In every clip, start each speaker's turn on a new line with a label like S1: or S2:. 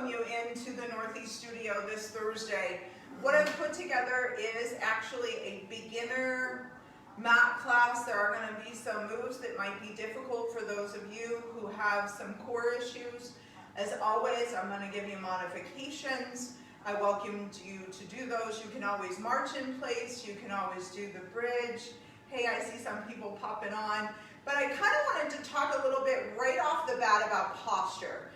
S1: welcome you into the Northeast Studio this Thursday. What I've put together is actually a beginner mat class. There are going to be some moves that might be difficult for those of you who have some core issues. As always, I'm going to give you modifications. I welcome you to do those. You can always march in place. You can always do the bridge. Hey, I see some people popping on. But I kind of wanted to talk a little bit right off the bat about posture.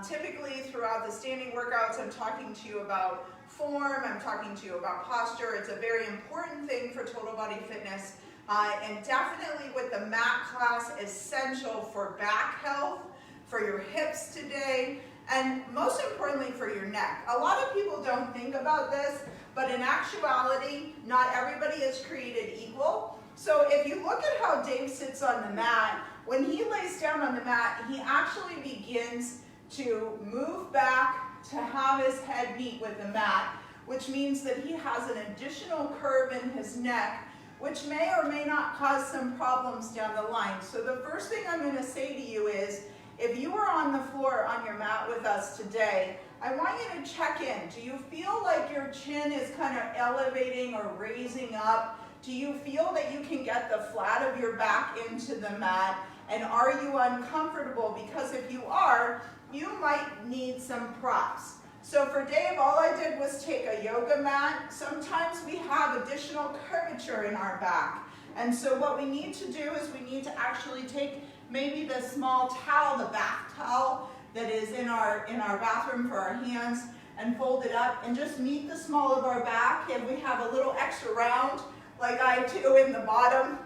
S1: Typically throughout the standing workouts, I'm talking to you about form, I'm talking to you about posture. It's a very important thing for total body fitness, and definitely with the mat class, essential for back health, for your hips today, and most importantly for your neck. A lot of people don't think about this, but in actuality, not everybody is created equal. So if you look at how Dave sits on the mat, when he lays down on the mat, he actually begins to move back to have his head meet with the mat, which means that he has an additional curve in his neck, which may or may not cause some problems down the line. So the first thing I'm going to say to you is, if you are on the floor on your mat with us today, I want you to check in. Do you feel like your chin is kind of elevating or raising up? Do you feel that you can get the flat of your back into the mat? And are you uncomfortable? Because if you are, you might need some props. So for Dave, all I did was take a yoga mat. Sometimes we have additional curvature in our back. And so what we need to do is we need to actually take maybe the small towel, the bath towel that is in our bathroom for our hands, and fold it up and just meet the small of our back. And we have a little extra round, like I do in the bottom,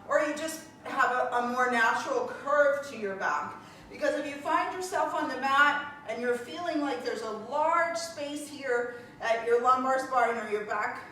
S1: or you just have a more natural curve to your back. Because if you find yourself on the mat and you're feeling like there's a large space here at your lumbar spine or your back,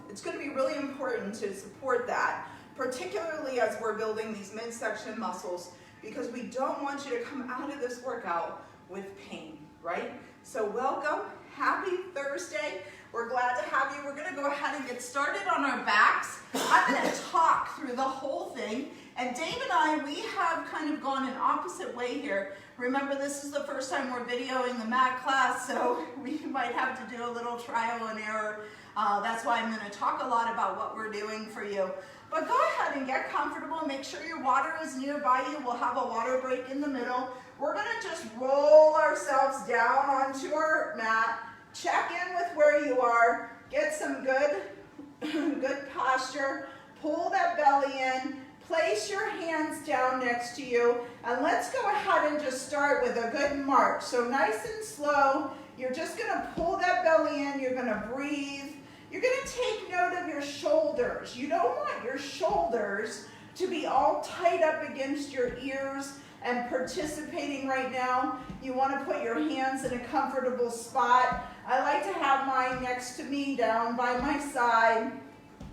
S1: it's going to be really important to support that, particularly as we're building these midsection muscles, because we don't want you to come out of this workout with pain, right? So welcome, happy Thursday. We're glad to have you. We're going to go ahead and get started on our backs. I'm going to talk through the whole thing. And Dave and I, we have kind of gone an opposite way here. Remember, this is the first time we're videoing the mat class, so we might have to do a little trial and error. That's why I'm going to talk a lot about what we're doing for you. But go ahead and get comfortable. Make sure your water is nearby you. We'll have a water break in the middle. We're going to just roll ourselves down onto our mat. Check in with where you are. Get some good posture. Pull that belly in. Place your hands down next to you, and let's go ahead and just start with a good march. So nice and slow, you're just going to pull that belly in, you're going to breathe. You're going to take note of your shoulders. You don't want your shoulders to be all tight up against your ears and participating right now. You want to put your hands in a comfortable spot. I like to have mine next to me, down by my side.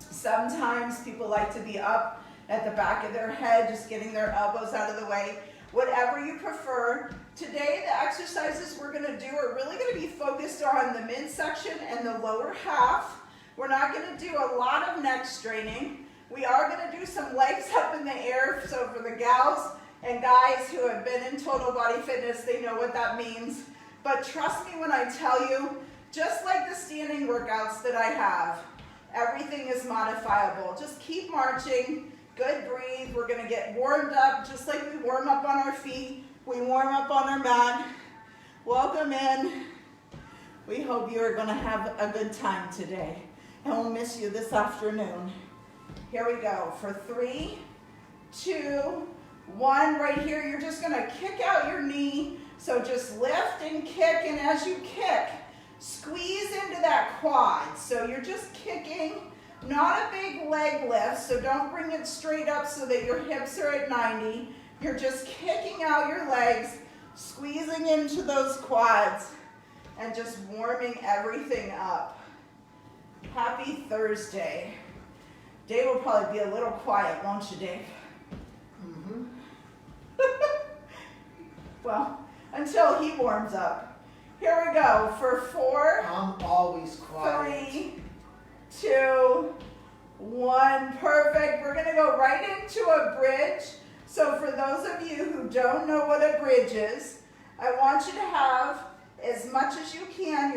S1: Sometimes people like to be up at the back of their head, just getting their elbows out of the way. Whatever you prefer. Today, the exercises we're going to do are really going to be focused on the midsection and the lower half. We're not going to do a lot of neck straining. We are going to do some legs up in the air. So for the gals and guys who have been in total body fitness, they know what that means. But trust me when I tell you, just like the standing workouts that I have, everything is modifiable. Just keep marching. Good breathe. We're going to get warmed up just like we warm up on our feet. We warm up on our mat. Welcome in. We hope you are going to have a good time today. And we'll miss you this afternoon. Here we go. For 3, 2, 1. Right here, you're just going to kick out your knee. So just lift and kick. And as you kick, squeeze into that quad. So you're just kicking. Not a big leg lift, so don't bring it straight up so that your hips are at 90. You're just kicking out your legs, squeezing into those quads, and just warming everything up. Happy Thursday. Dave will probably be a little quiet, won't you, Dave? Mm-hmm. Well, until he warms up. Here we go for 4.
S2: I'm always quiet.
S1: 3, 2, 1. Perfect. We're going to go right into a bridge. So for those of you who don't know what a bridge is, I want you to have, as much as you can,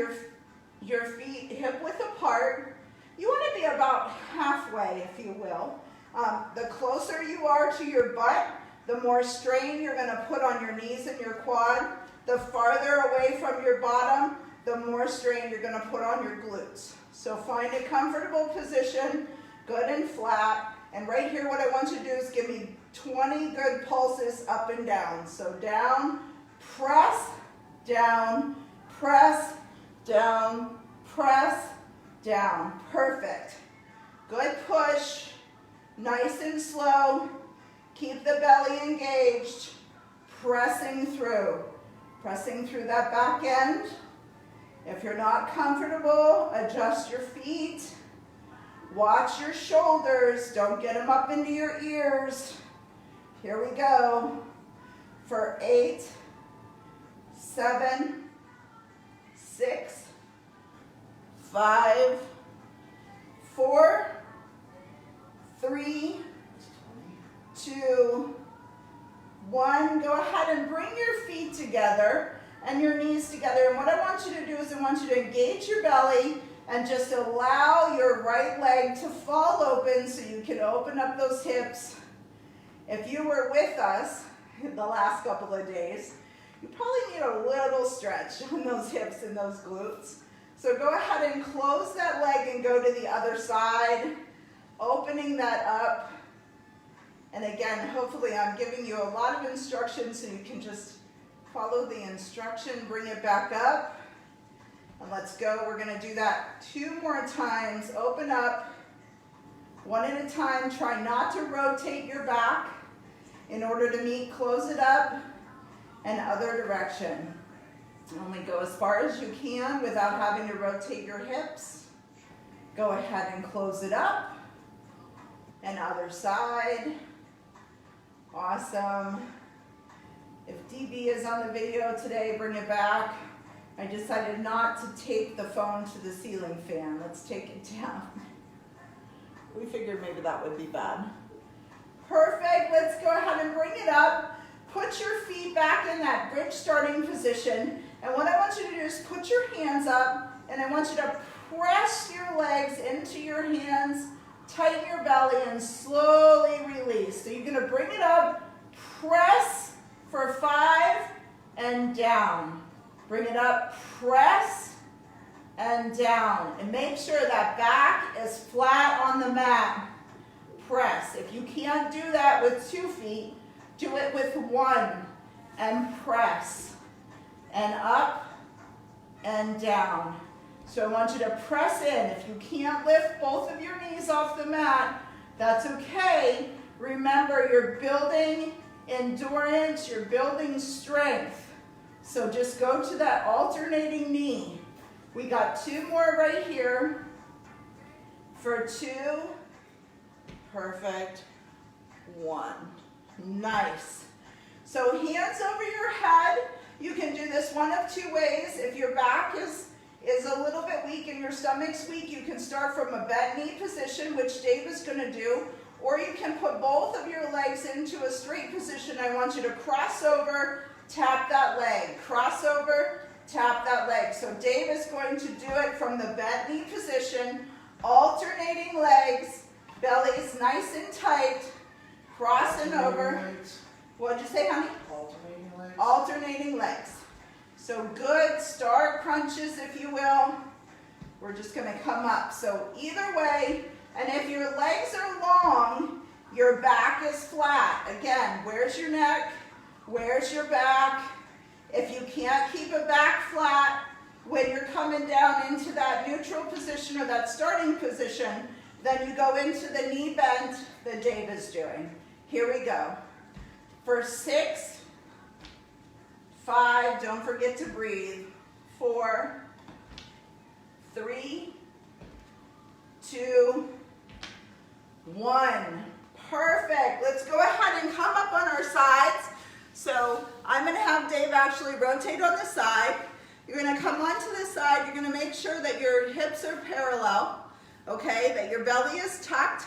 S1: your feet hip width apart. You want to be about halfway, if you will. The closer you are to your butt, the more strain you're going to put on your knees and your quad. The farther away from your bottom, the more strain you're going to put on your glutes. So find a comfortable position, good and flat. And right here, what I want you to do is give me 20 good pulses up and down. So down, press, down, press, down, press, down. Perfect. Good push. Nice and slow. Keep the belly engaged. Pressing through that back end. If you're not comfortable, adjust your feet. Watch your shoulders. Don't get them up into your ears. Here we go. For 8, 7, 6, 5, 4, 3, 2, 1. Go ahead and bring your feet together and your knees together. And what I want you to do is I want you to engage your belly and just allow your right leg to fall open so you can open up those hips. If you were with us in the last couple of days, you probably need a little stretch on those hips and those glutes. So go ahead and close that leg and go to the other side, opening that up. And again, hopefully I'm giving you a lot of instructions so you can just follow the instruction, bring it back up. And let's go. We're going to do that 2 more times. Open up, one at a time. Try not to rotate your back in order to meet. Close it up, and other direction. Only go as far as you can without having to rotate your hips. Go ahead and close it up, and other side. Awesome. If DB is on the video today, bring it back. I decided not to tape the phone to the ceiling fan. Let's take it down. We figured maybe that would be bad. Perfect. Let's go ahead and bring it up. Put your feet back in that bridge starting position. And what I want you to do is put your hands up, and I want you to press your legs into your hands, tighten your belly, and slowly release. So you're going to bring it up, press for 5, and down. Bring it up, press, and down. And make sure that back is flat on the mat. Press. If you can't do that with 2 feet, do it with 1. And press. And up, and down. So I want you to press in. If you can't lift both of your knees off the mat, that's okay. Remember, you're building endurance, you're building strength. So just go to that alternating knee. We got 2 more right here. For 2. Perfect. 1. Nice. So hands over your head. You can do this one of 2 ways. If your back is a little bit weak and your stomach's weak, you can start from a bent knee position, which Dave is going to do. Or you can put both of your legs into a straight position. I want you to cross over, tap that leg. Cross over, tap that leg. So Dave is going to do it from the bent knee position, alternating legs, belly's nice and tight, crossing over. What'd you say, honey?
S2: Alternating legs.
S1: Alternating legs. So good star crunches, if you will. We're just going to come up. So either way, and if your legs are long, your back is flat. Again, where's your neck? Where's your back? If you can't keep a back flat when you're coming down into that neutral position or that starting position, then you go into the knee bend that Dave is doing. Here we go. For 6, 5, don't forget to breathe. 4, 3, 2, 1. Perfect. Let's go ahead and come up on our sides. So I'm going to have Dave actually rotate on the side. You're going to come onto the side. You're going to make sure that your hips are parallel, okay, that your belly is tucked.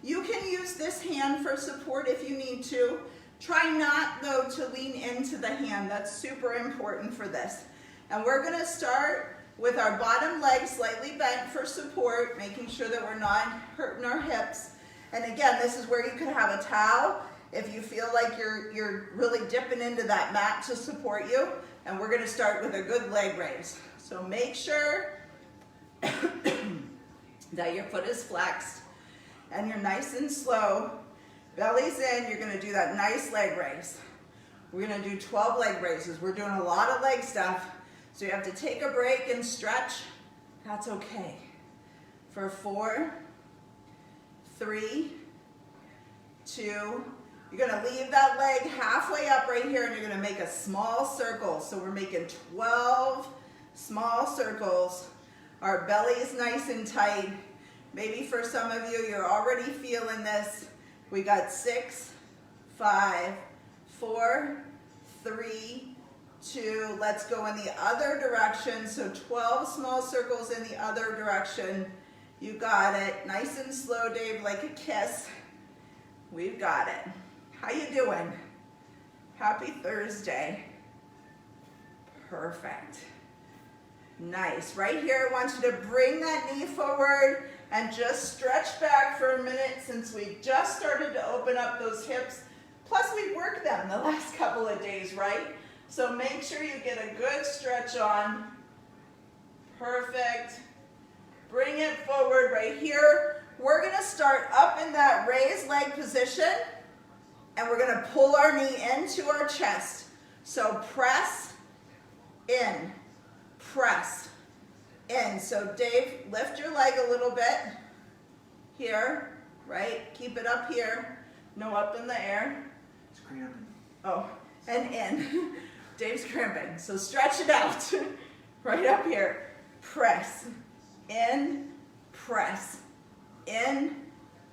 S1: You can use this hand for support if you need to, Try not, though, to lean into the hand. That's super important for this. And we're gonna start with our bottom leg slightly bent for support, making sure that we're not hurting our hips. And again, this is where you could have a towel if you feel like you're really dipping into that mat to support you. And we're gonna start with a good leg raise. So make sure that your foot is flexed and you're nice and slow. Belly's in, you're gonna do that nice leg raise. We're gonna do 12 leg raises. We're doing a lot of leg stuff, so you have to take a break and stretch. That's okay. For 4, 3, 2, you're gonna leave that leg halfway up right here and you're gonna make a small circle. So we're making 12 small circles. Our belly is nice and tight. Maybe for some of you, you're already feeling this. We got 6, 5, 4, 3, 2. Let's go in the other direction. So 12 small circles in the other direction. You got it. Nice and slow, Dave, like a kiss. We've got it. How you doing? Happy Thursday. Perfect. Nice. Right here, I want you to bring that knee forward and just stretch back for a minute since we just started to open up those hips. Plus, we worked them the last couple of days, right? So make sure you get a good stretch on. Perfect. Bring it forward right here. We're gonna start up in that raised leg position and we're gonna pull our knee into our chest. So press in, press in. So Dave, lift your leg a little bit here, right? Keep it up here, no up in the air.
S2: It's cramping.
S1: Oh, and in. Dave's cramping, so stretch it out. Right up here. Press, in, press, in,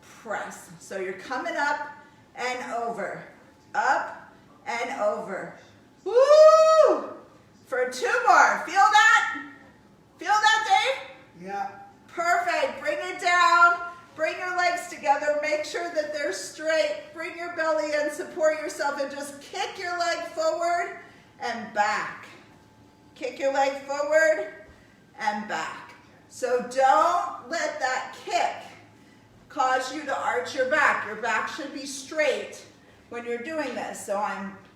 S1: press. So you're coming up and over, up and over. Woo! For 2 more. Feel that? Feel that, Dave?
S2: Yeah.
S1: Perfect. Bring it down. Bring your legs together. Make sure that they're straight. Bring your belly in. Support yourself and just kick your leg forward and back. Kick your leg forward and back. So don't let that kick cause you to arch your back. Your back should be straight when you're doing this. So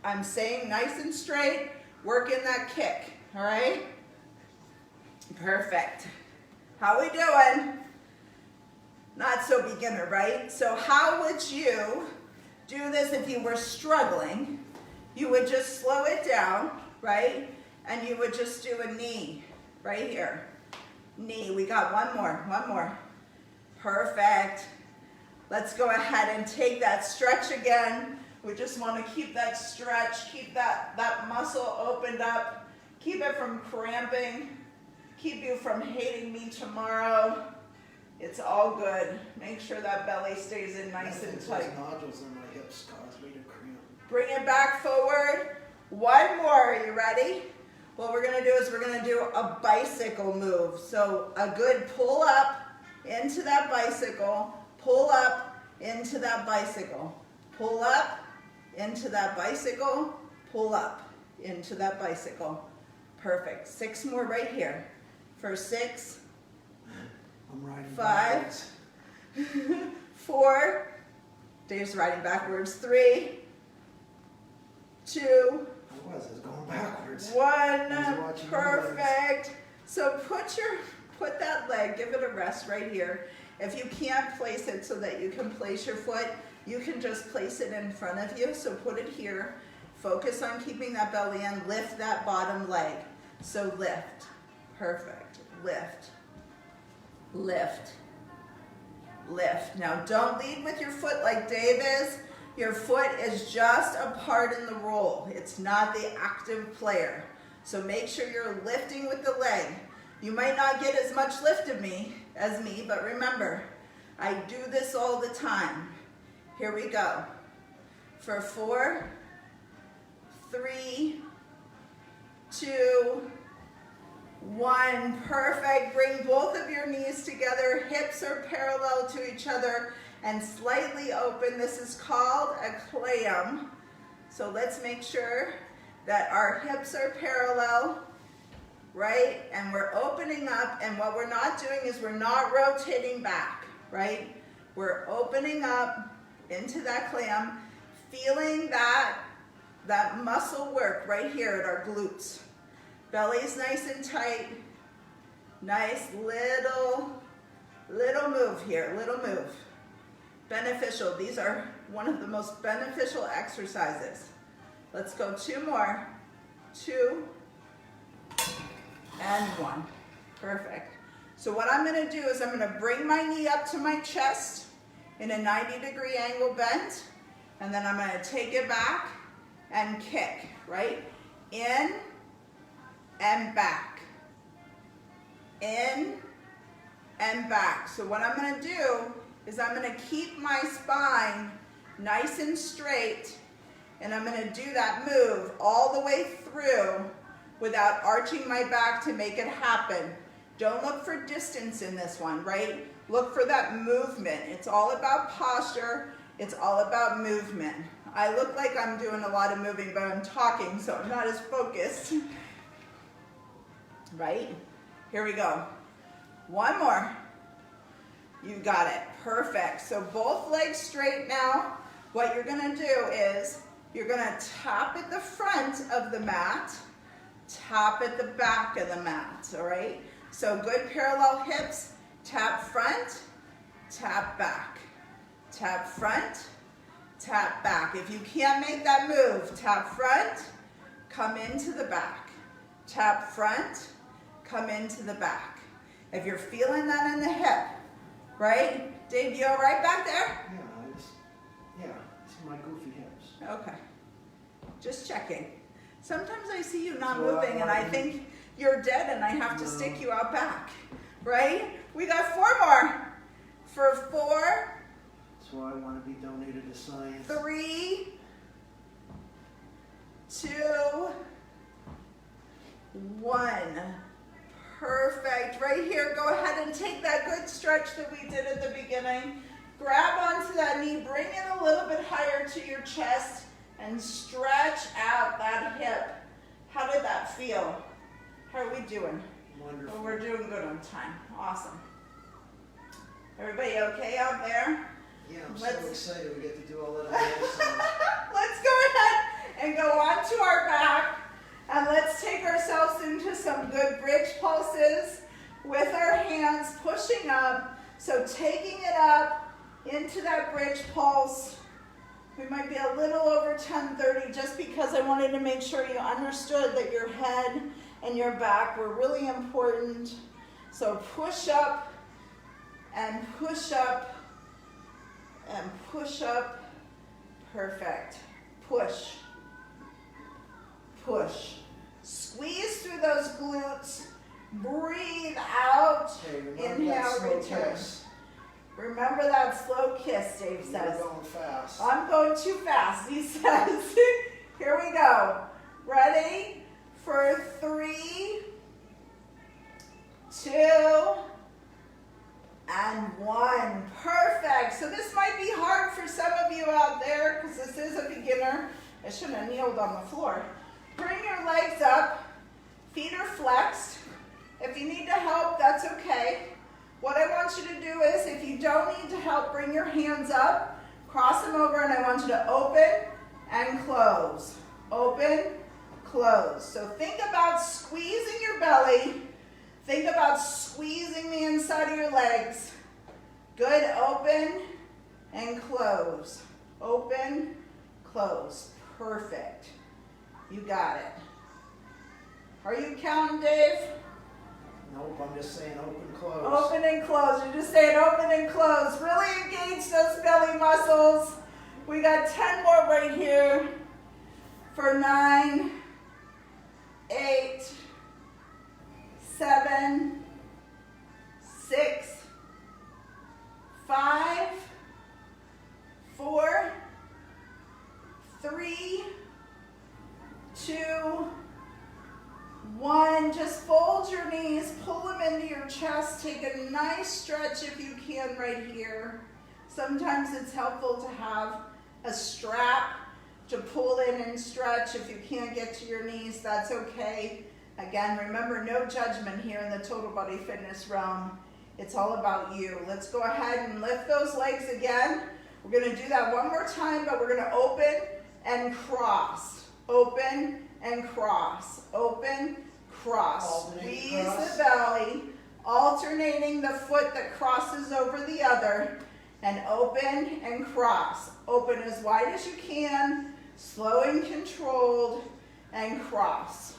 S1: I'm saying nice and straight. Work in that kick. All right? Perfect. How we doing? Not so beginner, right? So how would you do this if you were struggling? You would just slow it down, right? And you would just do a knee right here. Knee. We got one more. Perfect. Let's go ahead and take that stretch again. We just want to keep that stretch, keep that muscle opened up, keep it from cramping, keep you from hating me tomorrow. It's all good. Make sure that belly stays in nice and tight.
S2: Those nodules in my hips cause me to cramp.
S1: Bring it back forward. One more. Are you ready? What we're going to do is we're going to do a bicycle move. So a good pull up into that bicycle, pull up into that bicycle, pull up into that bicycle, pull up into that bicycle. Perfect. 6 more right here. For 6,
S2: I'm riding
S1: 5,
S2: backwards.
S1: 4, Dave's riding backwards, 3, 2,
S2: I was going backwards.
S1: 1,
S2: I was watching your legs.
S1: perfect. So put that leg, give it a rest right here. If you can't place it so that you can place your foot, you can just place it in front of you. So put it here. Focus on keeping that belly in. Lift that bottom leg. So lift. Perfect. Lift. Lift. Lift. Now don't lead with your foot like Dave is. Your foot is just a part in the roll. It's not the active player. So make sure you're lifting with the leg. You might not get as much lift as me, but remember, I do this all the time. Here we go. For 4, 3, 2, 1. Perfect. Bring both of your knees together. Hips are parallel to each other and slightly open. This is called a clam. So let's make sure that our hips are parallel, right? And we're opening up, and what we're not doing is we're not rotating back, right? We're opening up into that clam, feeling that muscle work right here at our glutes. Belly's nice and tight. Nice little move here, little move. Beneficial. These are one of the most beneficial exercises. Let's go 2 more. 2 and 1. Perfect. So what I'm going to do is I'm going to bring my knee up to my chest in a 90-degree angle bend, and then I'm going to take it back and kick, right? In and back. In and back. So what I'm going to do is I'm going to keep my spine nice and straight, and I'm going to do that move all the way through without arching my back to make it happen. Don't look for distance in this one, right? Look for that movement. It's all about posture. It's all about movement. I look like I'm doing a lot of moving, but I'm talking, so I'm not as focused. Right? Here we go. 1 more. You got it. Perfect. So both legs straight now. What you're going to do is you're going to tap at the front of the mat, tap at the back of the mat, all right? So good parallel hips, tap front, tap back, tap front, tap back. If you can't make that move, tap front, come into the back, tap front, come into the back. If you're feeling that in the hip, right? Dave, you all right back there?
S2: Yeah, it's my goofy hips.
S1: Okay, just checking. Sometimes I see you not
S2: So
S1: moving and I think you're dead and I have to stick you out back, right? We got 4 more. For 4,
S2: That's why I want to be donated to science.
S1: 3, 2, 1. Perfect. Right here, go ahead and take that good stretch that we did at the beginning. Grab onto that knee, bring it a little bit higher to your chest, and stretch out that hip. How did that feel? How are we doing?
S2: Wonderful.
S1: Well, we're doing good on time. Awesome. Everybody okay out there?
S2: Yeah, I'm so excited we get to do all that.
S1: Let's go ahead and go onto our back, and let's take ourselves into some good bridge pulses with our hands pushing up. So taking it up into that bridge pulse. We might be a little over 10:30 just because I wanted to make sure you understood that your head and your back were really important. So push up and push up and push up. Perfect. Push. Push. Squeeze through those glutes. Breathe out.
S2: Hey,
S1: Inhale, return. Remember that slow kiss, Dave says.
S2: You're going fast.
S1: I'm going too fast, he says. Here we go. Ready? For 3, 2, and 1. Perfect. So this might be hard for some of you out there because this is a beginner. I shouldn't have kneeled on the floor. Bring your legs up. Feet are flexed. If you need to help, that's okay. What I want you to do is, if you don't need to help, bring your hands up, cross them over, and I want you to open and close. Open, close. So think about squeezing your belly. Think about squeezing the inside of your legs. Good, open and close. Open, close. Perfect. You got it. Are you counting, Dave?
S2: Nope, I'm just saying open, close.
S1: Open and close. You're just saying open and close. Really engage those belly muscles. We got 10 more right here. For 9, 8, 7, 6, 5, 4, 3, 2, 1. Just fold your knees, pull them into your chest. Take a nice stretch if you can right here. Sometimes it's helpful to have a strap to pull in and stretch. If you can't get to your knees, that's okay. Again, remember, no judgment here in the total body fitness realm. It's all about you. Let's go ahead and lift those legs again. We're going to do that one more time, but we're going to open and cross. Open and cross. Open, cross. Squeeze the belly, alternating the foot that crosses over the other, and open and cross. Open as wide as you can, slow and controlled, and cross.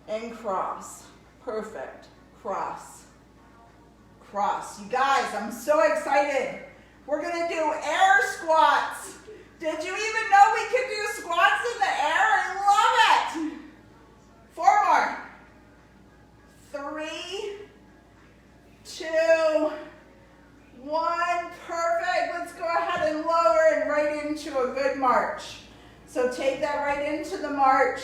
S1: And cross. Perfect. Cross. Cross. You guys, I'm so excited. We're going to do air squats. Did you even know we could do squats in the air? I love it. 4 more. 3, 2, 1. Perfect. Let's go ahead and lower and right into a good march. So take that right into the march.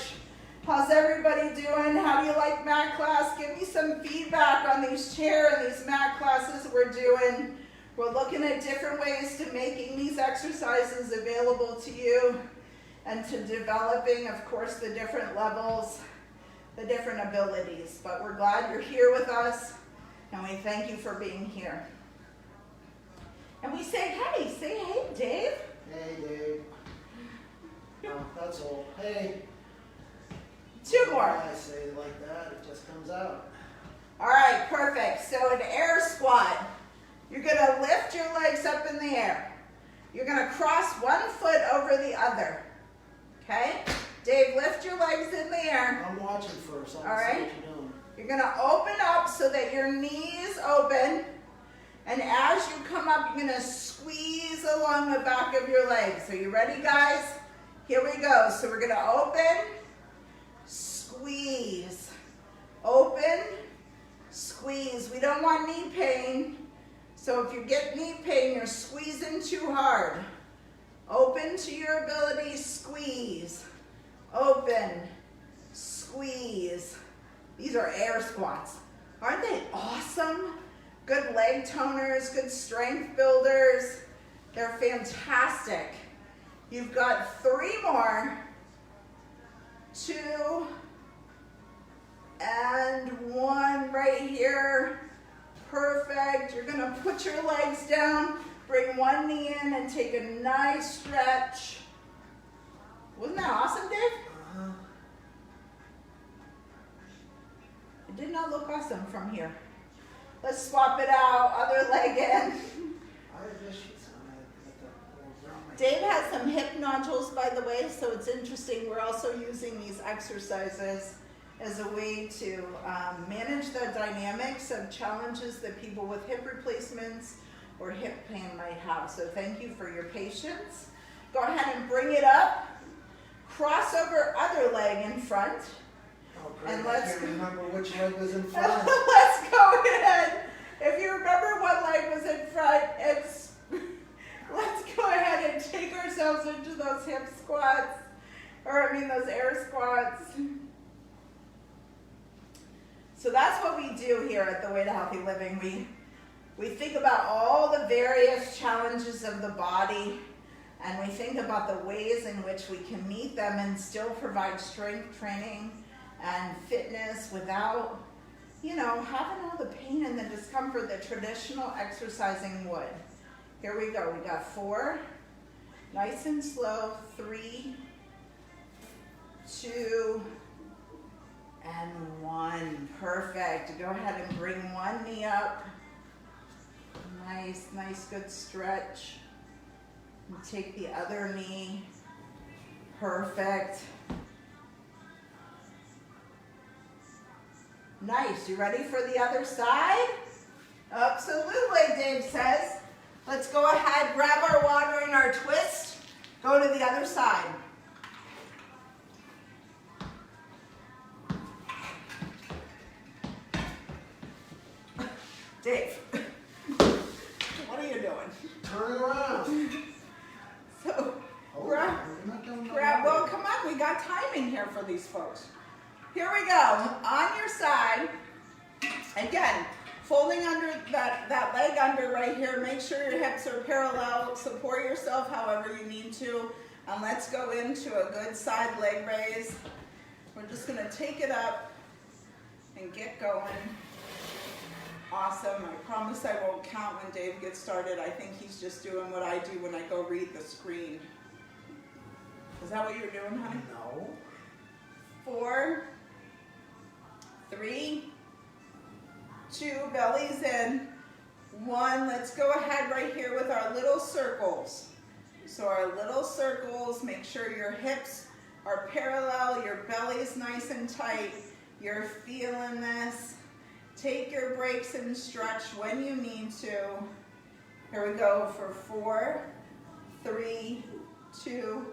S1: How's everybody doing? How do you like mat class? Give me some feedback on these chair and these mat classes we're doing. We're looking at different ways to making these exercises available to you and to developing, of course, the different levels, the different abilities. But we're glad you're here with us, and we thank you for being here. And we say hey, Dave.
S2: Hey, Dave. Oh, that's all. Hey.
S1: 2 more.
S2: I say it like that, it just comes out.
S1: All right, perfect. So an air squat. You're going to lift your legs up in the air. You're going to cross one foot over the other. Okay? Dave, lift your legs in the air.
S2: I'm watching first.
S1: All right?
S2: See what you're doing.
S1: You're going to open up so that your knees open. And as you come up, you're going to squeeze along the back of your legs. Are you ready, guys? Here we go. So we're going to open, squeeze, open, squeeze. We don't want knee pain. So if you get knee pain, you're squeezing too hard. Open to your ability, squeeze. Open, squeeze. These are air squats. Aren't they awesome? Good leg toners, good strength builders. They're fantastic. You've got 3 more. 2 and 1 right here. Perfect. You're going to put your legs down, bring one knee in, and take a nice stretch. Wasn't that awesome, Dave?
S2: Uh-huh.
S1: It did not look awesome from here. Let's swap it out. Other leg in. Dave has some hip nodules, by the way, so it's interesting. We're also using these exercises as a way to manage the dynamics of challenges that people with hip replacements or hip pain might have. So thank you for your patience. Go ahead and bring it up. Cross over other leg in front.
S2: Oh, great.
S1: And
S2: I
S1: let's
S2: can't remember which leg was in front.
S1: let's go ahead. If you remember what leg was in front, let's go ahead and take ourselves into those hip squats, those air squats. So that's what we do here at the Way to Healthy Living. We think about all the various challenges of the body, and we think about the ways in which we can meet them and still provide strength training and fitness without, having all the pain and the discomfort that traditional exercising would. Here we go. We got 4. Nice and slow. 3, 2, and 1. Perfect. Go ahead and bring one knee up. Nice, good stretch. And take the other knee. Perfect. Nice. You ready for the other side? Absolutely, Dave says. Let's go ahead, grab our water and our twist. Go to the other side. Dave, what are you doing?
S2: Turn around.
S1: So, well, come on, we got timing here for these folks. Here we go. On your side, again, folding under that leg under right here. Make sure your hips are parallel. Support yourself however you need to. And let's go into a good side leg raise. We're just gonna take it up and get going. Awesome. I promise I won't count when Dave gets started. I think he's just doing what I do when I go read the screen. Is that what you're doing, honey?
S2: No.
S1: 4, 3, 2, bellies in. 1, let's go ahead right here with our little circles. So our little circles, make sure your hips are parallel, your belly's nice and tight. You're feeling this. Take your breaks and stretch when you need to. Here we go for 4, 3, 2,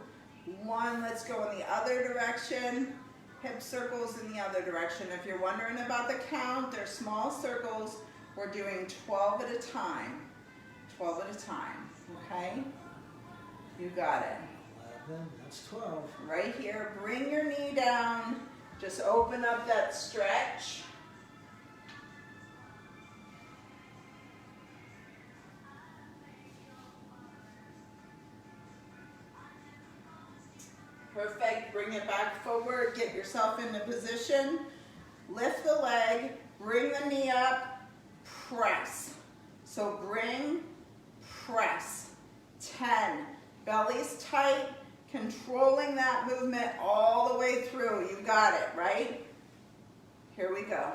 S1: 1. Let's go in the other direction. Hip circles in the other direction. If you're wondering about the count, they're small circles. We're doing 12 at a time. 12 at a time, okay? You got it.
S2: 11, that's 12.
S1: Right here, bring your knee down. Just open up that stretch. Perfect, bring it back forward, get yourself into position. Lift the leg, bring the knee up, press. So bring, press. 10, belly's tight, controlling that movement all the way through. You got it, right? Here we go.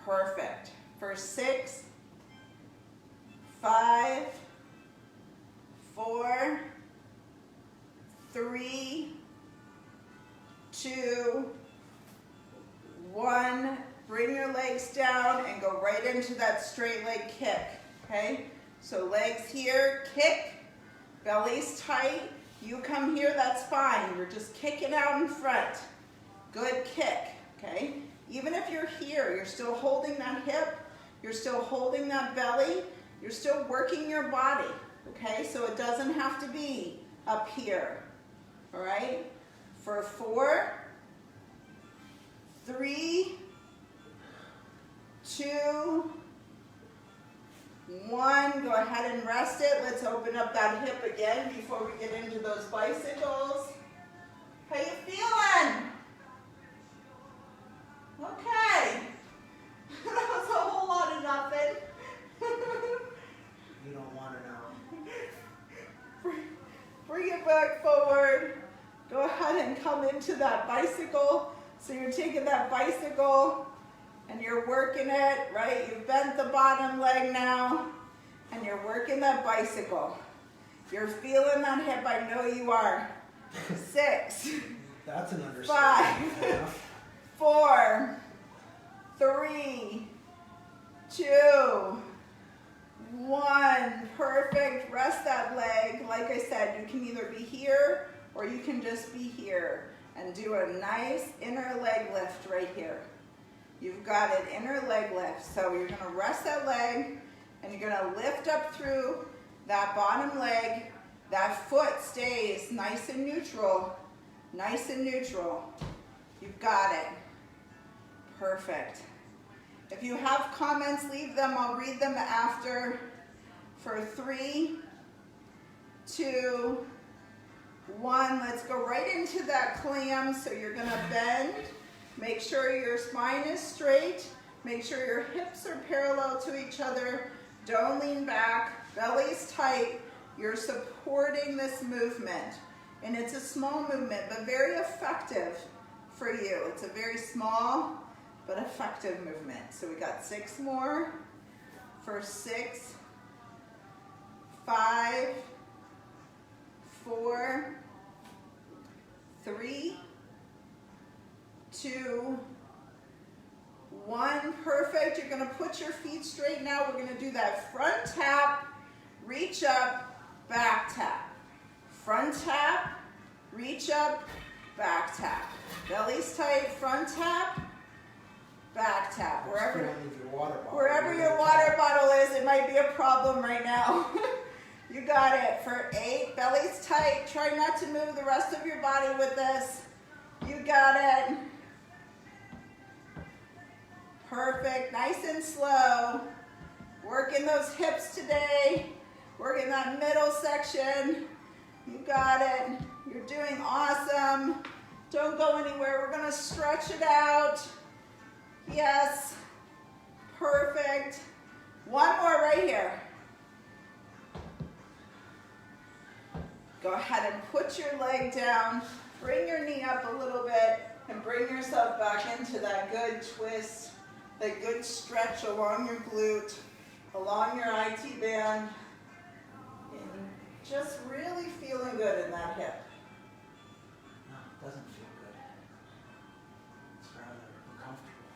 S1: Perfect. For 6, 5, 4, 3, 2, 1. Bring your legs down and go right into that straight leg kick, okay? So legs here, kick, belly's tight. You come here, that's fine. You're just kicking out in front. Good kick, okay? Even if you're here, you're still holding that hip, you're still holding that belly, you're still working your body, okay? So it doesn't have to be up here, all right? For 4, 3, 2, 1. Go ahead and rest it. Let's open up that hip again before we get into those bicycles. How you feeling? Okay. That was a whole lot of nothing.
S2: You don't want to know.
S1: Bring it back forward. Go ahead and come into that bicycle. So you're taking that bicycle and you're working it, right? You've bent the bottom leg now and you're working that bicycle. You're feeling that hip, I know you are. 6,
S2: That's an
S1: 5,
S2: understatement.
S1: 4, 3, 2, 1. Perfect. Rest that leg. Like I said, you can either be here or you can just be here and do a nice inner leg lift right here. You've got an inner leg lift. So you're going to rest that leg and you're going to lift up through that bottom leg. That foot stays nice and neutral. Nice and neutral. You've got it. Perfect. If you have comments, leave them. I'll read them after. For 3, 2, 1. Let's go right into that clam. So you're going to bend. Make sure your spine is straight. Make sure your hips are parallel to each other. Don't lean back. Belly's tight. You're supporting this movement. And it's a small movement, but very effective for you. It's a very small but effective movement. So we got 6 more. For 6, 5, 4, 3, 2, 1. Perfect. You're going to put your feet straight now. We're going to do that front tap, reach up, back tap. Front tap, reach up, back tap. Belly's tight, front tap, back tap. Wherever your water bottle is, it might be a problem right now. You got it. For 8, belly's tight. Try not to move the rest of your body with this. You got it. Perfect. Nice and slow. Working those hips today. Working that middle section. You got it. You're doing awesome. Don't go anywhere. We're gonna stretch it out. Yes. Perfect. One more right here. Go ahead and put your leg down. Bring your knee up a little bit and bring yourself back into that good twist, that good stretch along your glute, along your IT band. And just really feeling good in that hip.
S2: No, it doesn't feel good. It's rather uncomfortable.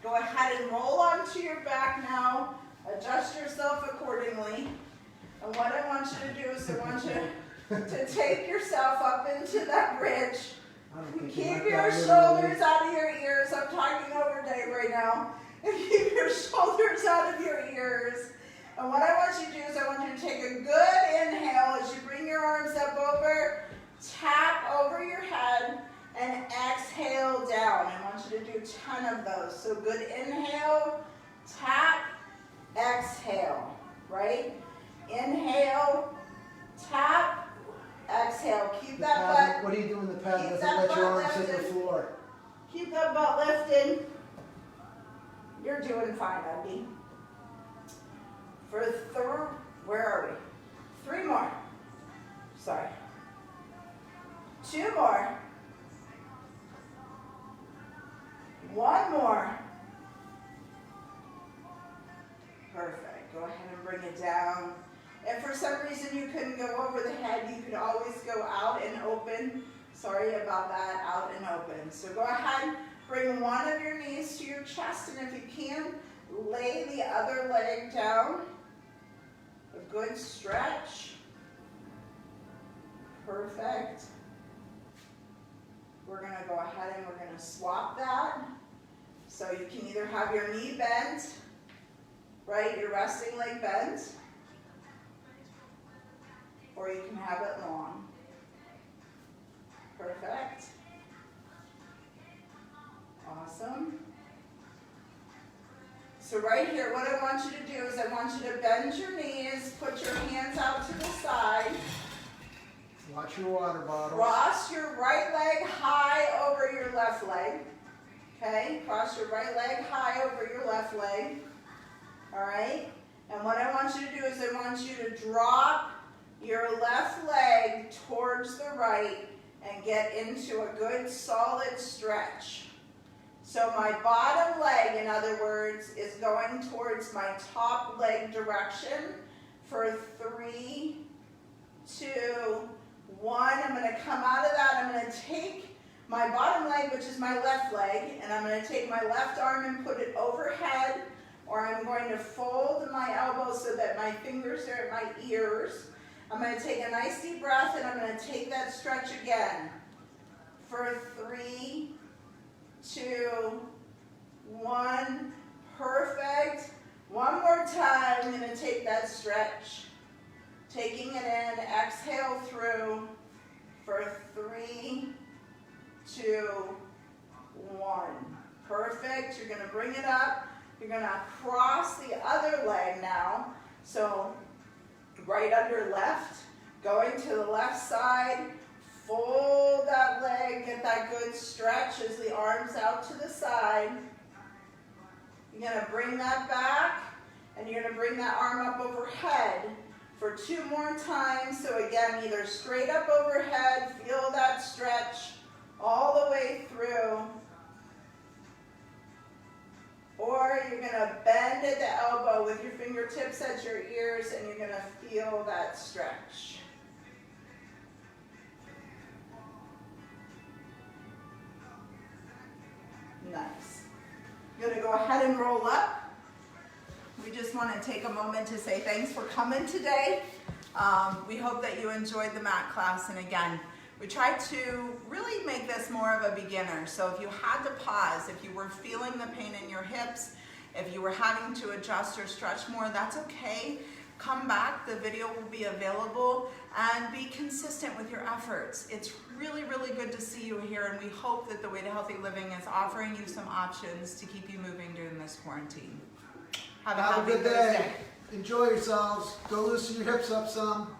S1: Go ahead and roll onto your back now. Adjust yourself accordingly. And what I want you to do is I want you to take yourself up into that bridge. Keep your shoulders out of your ears. I'm talking over Dave right now. And keep your shoulders out of your ears. And what I want you to do is I want you to take a good inhale as you bring your arms up over, tap over your head, and exhale down. I want you to do 10 of those. So good inhale, tap, exhale, right? Inhale, tap, exhale. Keep that butt.
S2: What do you do when the pad
S1: Keep
S2: doesn't
S1: that
S2: let your
S1: butt
S2: arms hit the
S1: lifted.
S2: floor?
S1: Keep that butt lifted. You're doing fine, Andy. Where are we? 3 more. Sorry. 2 more. 1 more. Perfect. Go ahead and bring it down. If for some reason you couldn't go over the head, you could always go out and open. Sorry about that, out and open. So go ahead, bring one of your knees to your chest, and if you can, lay the other leg down. A good stretch. Perfect. We're going to go ahead and we're going to swap that. So you can either have your knee bent, right, your resting leg bent, or you can have it long. Perfect. Awesome. So right here, what I want you to do is I want you to bend your knees, put your hands out to the side.
S2: Watch your water bottle.
S1: Cross your right leg high over your left leg. Okay, cross your right leg high over your left leg. All right, and what I want you to do is I want you to drop your left leg towards the right and get into a good solid stretch. So my bottom leg, in other words, is going towards my top leg direction for 3, 2, 1. I'm going to come out of that. I'm going to take my bottom leg, which is my left leg, and I'm going to take my left arm and put it overhead, or I'm going to fold my elbows so that my fingers are at my ears. I'm going to take a nice deep breath, and I'm going to take that stretch again for 3, 2, 1. Perfect. One more time. I'm going to take that stretch. Taking it in. Exhale through for 3, 2, 1. Perfect. You're going to bring it up. You're going to cross the other leg now. So right under left. Going to the left side. Fold that leg, get that good stretch as the arms out to the side. You're going to bring that back, and you're going to bring that arm up overhead for 2 more times. So again, either straight up overhead, feel that stretch all the way through, or you're going to bend at the elbow with your fingertips at your ears, and you're going to feel that stretch. Nice. You're going to go ahead and roll up. We just want to take a moment to say thanks for coming today. We hope that you enjoyed the mat class. And again, we tried to really make this more of a beginner. So if you had to pause, if you were feeling the pain in your hips, if you were having to adjust or stretch more, that's okay. Come back, the video will be available, and be consistent with your efforts. It's really, really good to see you here, and we hope that the Way to Healthy Living is offering you some options to keep you moving during this quarantine. Have a
S2: good day.
S1: Thursday.
S2: Enjoy yourselves. Go loosen your hips up some.